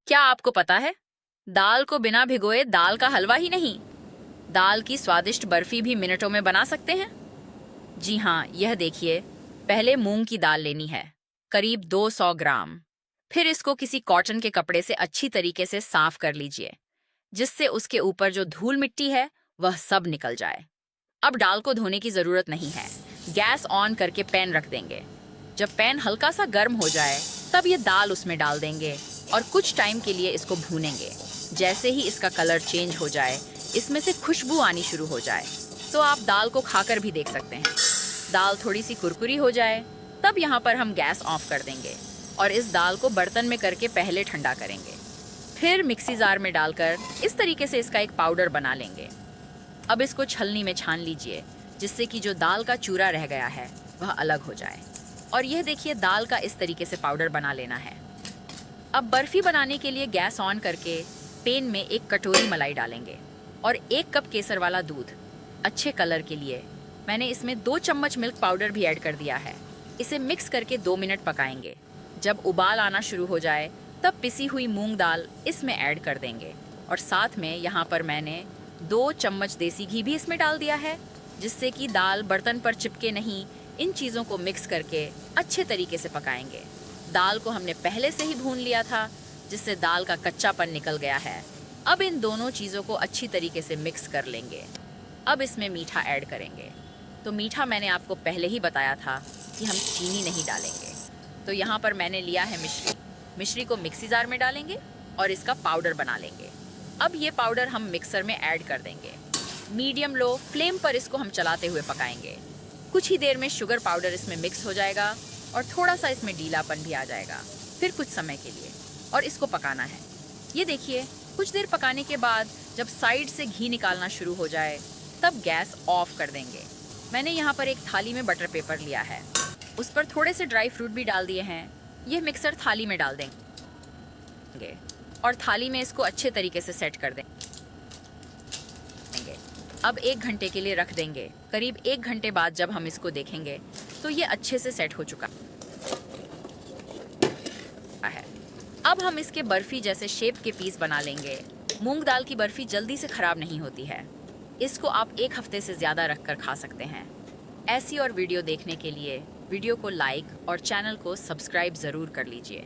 क्या आपको पता है, दाल को बिना भिगोए दाल का हलवा ही नहीं, दाल की स्वादिष्ट बर्फी भी मिनटों में बना सकते हैं। जी हाँ, यह देखिए। पहले मूंग की दाल लेनी है, करीब 200 ग्राम। फिर इसको किसी कॉटन के कपड़े से अच्छी तरीके से साफ कर लीजिए, जिससे उसके ऊपर जो धूल मिट्टी है वह सब निकल जाए। अब दाल को धोने की जरूरत नहीं है। गैस ऑन करके पैन रख देंगे। जब पैन हल्का सा गर्म हो जाए, तब ये दाल उसमें डाल देंगे और कुछ टाइम के लिए इसको भूनेंगे। जैसे ही इसका कलर चेंज हो जाए, इसमें से खुशबू आनी शुरू हो जाए, तो आप दाल को खाकर भी देख सकते हैं। दाल थोड़ी सी कुरकुरी हो जाए, तब यहाँ पर हम गैस ऑफ कर देंगे और इस दाल को बर्तन में करके पहले ठंडा करेंगे। फिर मिक्सी जार में डालकर इस तरीके से इसका एक पाउडर बना लेंगे। अब इसको छलनी में छान लीजिए, जिससे कि जो दाल का चूरा रह गया है वह अलग हो जाए। और यह देखिए, दाल का इस तरीके से पाउडर बना लेना है। अब बर्फी बनाने के लिए गैस ऑन करके पैन में एक कटोरी मलाई डालेंगे और 1 कप केसर वाला दूध। अच्छे कलर के लिए मैंने इसमें 2 चम्मच मिल्क पाउडर भी ऐड कर दिया है। इसे मिक्स करके 2 मिनट पकाएंगे। जब उबाल आना शुरू हो जाए, तब पिसी हुई मूंग दाल इसमें ऐड कर देंगे और साथ में यहाँ पर मैंने 2 चम्मच देसी घी भी इसमें डाल दिया है, जिससे कि दाल बर्तन पर चिपके नहीं। इन चीज़ों को मिक्स करके अच्छे तरीके से पकाएंगे। दाल को हमने पहले से ही भून लिया था, जिससे दाल का कच्चापन निकल गया है। अब इन दोनों चीज़ों को अच्छी तरीके से मिक्स कर लेंगे। अब इसमें मीठा ऐड करेंगे। तो मीठा मैंने आपको पहले ही बताया था कि हम चीनी नहीं डालेंगे। तो यहाँ पर मैंने लिया है मिश्री। मिश्री को मिक्सी जार में डालेंगे और इसका पाउडर बना लेंगे। अब ये पाउडर हम मिक्सर में ऐड कर देंगे। मीडियम लो फ्लेम पर इसको हम चलाते हुए पकाएंगे। कुछ ही देर में शुगर पाउडर इसमें मिक्स हो जाएगा और थोड़ा सा इसमें ढीलापन भी आ जाएगा। फिर कुछ समय के लिए और इसको पकाना है। ये देखिए, कुछ देर पकाने के बाद जब साइड से घी निकालना शुरू हो जाए, तब गैस ऑफ कर देंगे। मैंने यहाँ पर एक थाली में बटर पेपर लिया है, उस पर थोड़े से ड्राई फ्रूट भी डाल दिए हैं। यह मिक्सर थाली में डाल देंगे और थाली में इसको अच्छे तरीके से सेट कर देंगे। अब 1 घंटे के लिए रख देंगे। करीब 1 घंटे बाद जब हम इसको देखेंगे, तो ये अच्छे से सेट हो चुका है। अब हम इसके बर्फी जैसे शेप के पीस बना लेंगे। मूंग दाल की बर्फी जल्दी से खराब नहीं होती है। इसको आप 1 हफ्ते से ज़्यादा रखकर खा सकते हैं। ऐसी और वीडियो देखने के लिए वीडियो को लाइक और चैनल को सब्सक्राइब ज़रूर कर लीजिए।